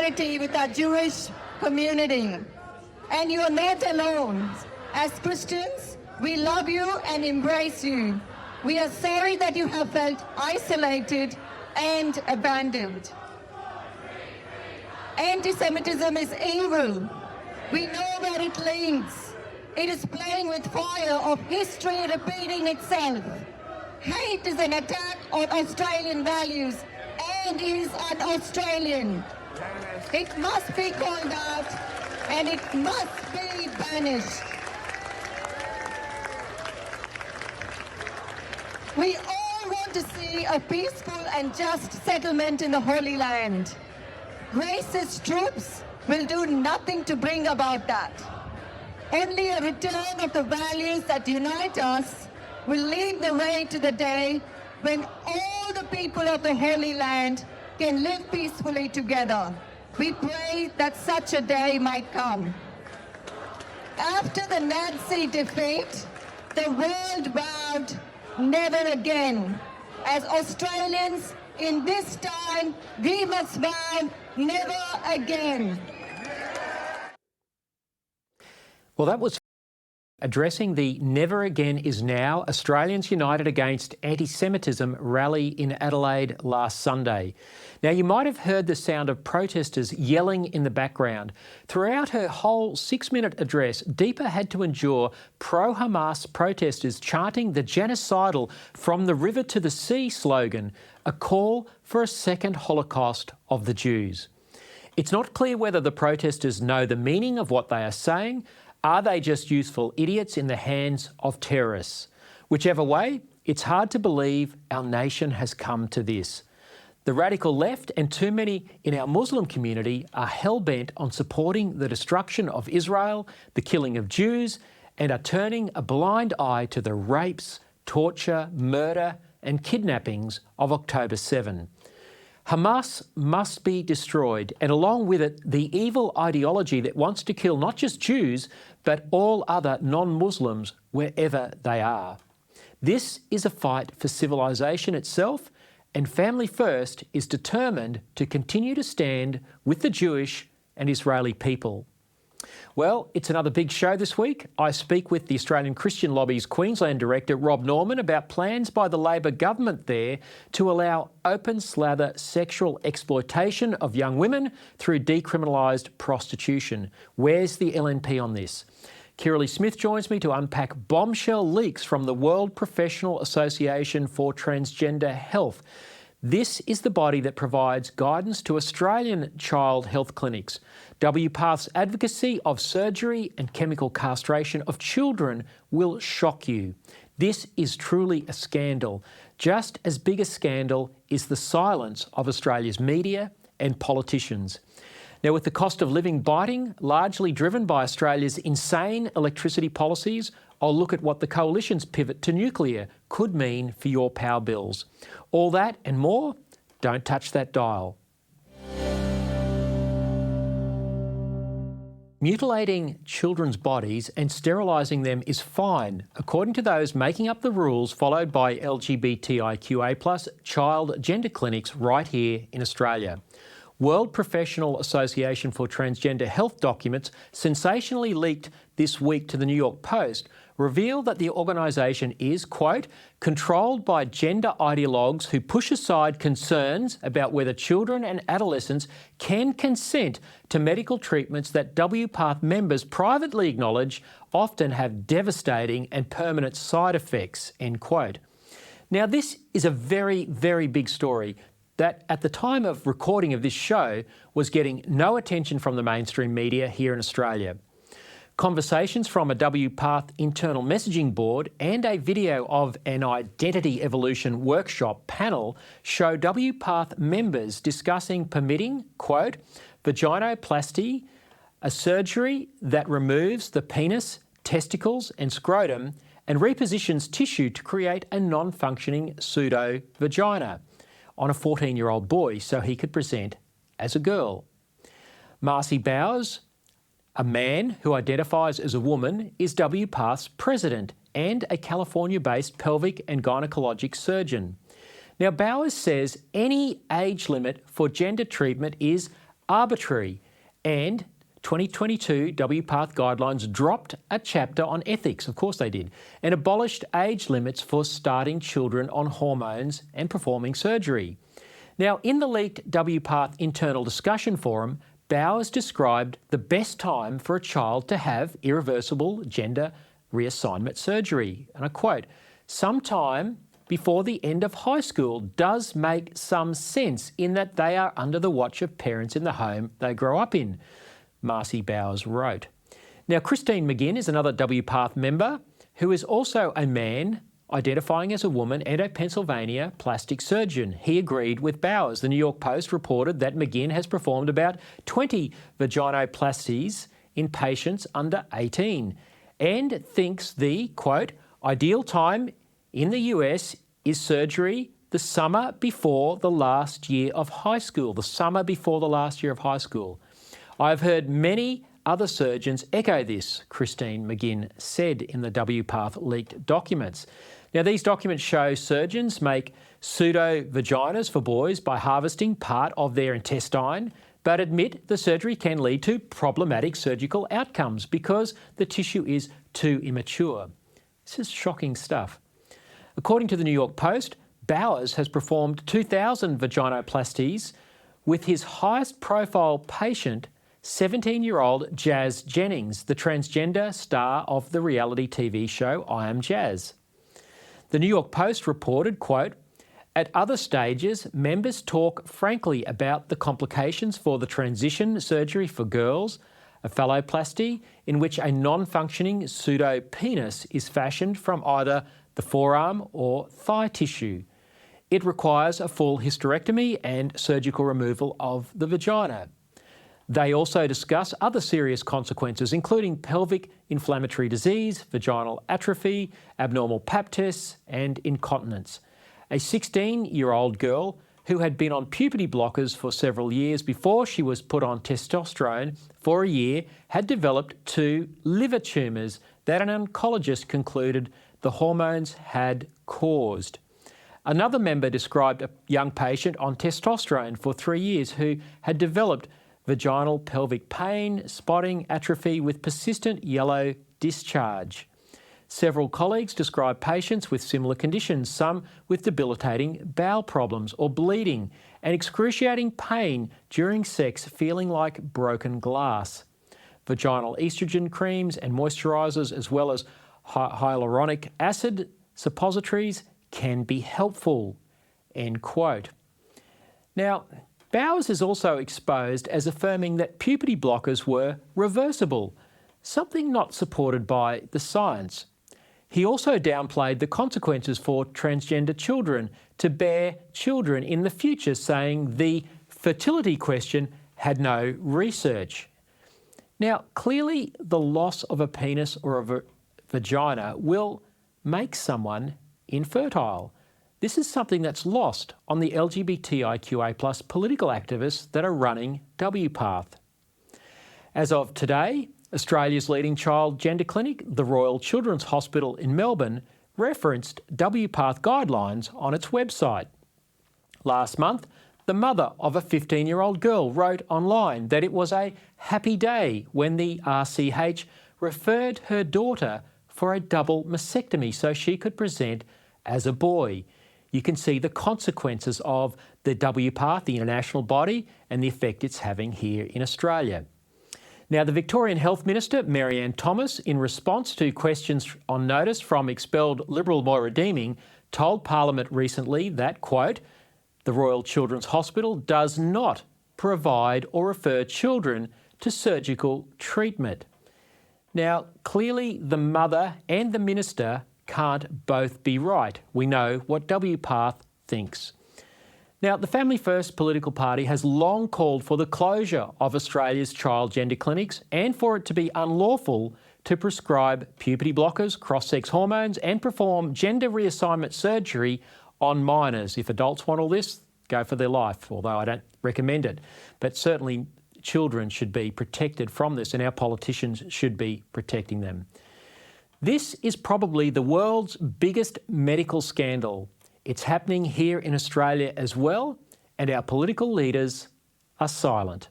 solidarity with our Jewish community. And you are not alone. As Christians, we love you and embrace you. We are sorry that you have felt isolated and abandoned. Anti-Semitism is evil. We know where it leads. It is playing with fire of history repeating itself. Hate is an attack on Australian values and is un-Australian. It must be called out and it must be banished. We all want to see a peaceful and just settlement in the Holy Land. Racist troops will do nothing to bring about that. Only a return of the values that unite us will lead the way to the day when all the people of the Holy Land can live peacefully together. We pray that such a day might come. After the Nazi defeat, the world vowed never again. As Australians, in this time, we must vow never again. Well, that was addressing the Never Again Is Now Australians United Against Anti-Semitism rally in Adelaide last Sunday. Now, you might have heard the sound of protesters yelling in the background. Throughout her whole 6-minute address, Deepa had to endure pro-Hamas protesters chanting the genocidal "From the river to the sea" slogan, a call for a second Holocaust of the Jews. It's not clear whether the protesters know the meaning of what they are saying. Are they just useful idiots in the hands of terrorists? Whichever way, it's hard to believe our nation has come to this. The radical left and too many in our Muslim community are hell-bent on supporting the destruction of Israel, the killing of Jews, and are turning a blind eye to the rapes, torture, murder and kidnappings of October 7. Hamas must be destroyed, and along with it, the evil ideology that wants to kill not just Jews, but all other non-Muslims wherever they are. This is a fight for civilization itself, and Family First is determined to continue to stand with the Jewish and Israeli people. Well, it's another big show this week. I speak with the Australian Christian Lobby's Queensland Director, Rob Norman, about plans by the Labor government there to allow open slather sexual exploitation of young women through decriminalised prostitution. Where's the LNP on this? Kirralie Smith joins me to unpack bombshell leaks from the World Professional Association for Transgender Health. This is the body that provides guidance to Australian child health clinics. WPATH's advocacy of surgery and chemical castration of children will shock you. This is truly a scandal. Just as big a scandal is the silence of Australia's media and politicians. Now, with the cost of living biting, largely driven by Australia's insane electricity policies, I'll look at what the Coalition's pivot to nuclear could mean for your power bills. All that and more, don't touch that dial. Mutilating children's bodies and sterilising them is fine, according to those making up the rules followed by LGBTIQA+ child gender clinics right here in Australia. World Professional Association for Transgender Health documents, sensationally leaked this week to the New York Post, reveal that the organisation is, quote, controlled by gender ideologues who push aside concerns about whether children and adolescents can consent to medical treatments that WPATH members privately acknowledge often have devastating and permanent side effects, end quote. Now, this is a very, very big story that at the time of recording of this show was getting no attention from the mainstream media here in Australia. Conversations from a WPATH internal messaging board and a video of an identity evolution workshop panel show WPATH members discussing permitting, quote, vaginoplasty, a surgery that removes the penis, testicles and scrotum and repositions tissue to create a non-functioning pseudo-vagina on a 14-year-old boy so he could present as a girl. Marcy Bowers, a man who identifies as a woman, is WPATH's president and a California-based pelvic and gynecologic surgeon. Now, Bowers says any age limit for gender treatment is arbitrary, and 2022 WPATH guidelines dropped a chapter on ethics, of course they did, and abolished age limits for starting children on hormones and performing surgery. Now, in the leaked WPATH internal discussion forum, Bowers described the best time for a child to have irreversible gender reassignment surgery. And I quote, "Sometime before the end of high school does make some sense in that they are under the watch of parents in the home they grow up in," Marcy Bowers wrote. Now, Christine McGinn is another WPATH member who is also a man identifying as a woman and a Pennsylvania plastic surgeon. He agreed with Bowers. The New York Post reported that McGinn has performed about 20 vaginoplasties in patients under 18 and thinks the, quote, "ideal time in the US is surgery the summer before the last year of high school." The summer before the last year of high school. "I've heard many other surgeons echo this," Christine McGinn said in the WPATH leaked documents. Now, these documents show surgeons make pseudo-vaginas for boys by harvesting part of their intestine, but admit the surgery can lead to problematic surgical outcomes because the tissue is too immature. This is shocking stuff. According to the New York Post, Bowers has performed 2,000 vaginoplasties with his highest profile patient, 17-year-old Jazz Jennings, the transgender star of the reality TV show I Am Jazz. The New York Post reported, quote, "At other stages, members talk frankly about the complications for the transition surgery for girls, a phalloplasty in which a non-functioning pseudo-penis is fashioned from either the forearm or thigh tissue. It requires a full hysterectomy and surgical removal of the vagina." They also discuss other serious consequences, including pelvic inflammatory disease, vaginal atrophy, abnormal pap tests, and incontinence. A 16-year-old girl who had been on puberty blockers for several years before she was put on testosterone for a year had developed 2 liver tumours that an oncologist concluded the hormones had caused. Another member described a young patient on testosterone for 3 years who had developed vaginal pelvic pain, spotting, atrophy with persistent yellow discharge. Several colleagues described patients with similar conditions, some with debilitating bowel problems or bleeding and excruciating pain during sex, feeling like broken glass. Vaginal estrogen creams and moisturisers, as well as hyaluronic acid suppositories, can be helpful, end quote. Now, Bowers is also exposed as affirming that puberty blockers were reversible, something not supported by the science. He also downplayed the consequences for transgender children to bear children in the future, saying the fertility question had no research. Now, clearly the loss of a penis or a vagina will make someone infertile. This is something that's lost on the LGBTIQA+ political activists that are running WPATH. As of today, Australia's leading child gender clinic, the Royal Children's Hospital in Melbourne, referenced WPATH guidelines on its website. Last month, the mother of a 15-year-old girl wrote online that it was a happy day when the RCH referred her daughter for a double mastectomy so she could present as a boy. You can see the consequences of the WPATH, the international body, and the effect it's having here in Australia. Now, the Victorian Health Minister, Mary-Ann Thomas, in response to questions on notice from expelled Liberal Moira Deeming, told Parliament recently that, quote, "The Royal Children's Hospital does not provide or refer children to surgical treatment." Now, clearly the mother and the minister can't both be right. We know what WPATH thinks. Now, the Family First political party has long called for the closure of Australia's child gender clinics and for it to be unlawful to prescribe puberty blockers, cross-sex hormones and perform gender reassignment surgery on minors. If adults want all this, go for their life, although I don't recommend it. But certainly children should be protected from this and our politicians should be protecting them. This is probably the world's biggest medical scandal. It's happening here in Australia as well, and our political leaders are silent.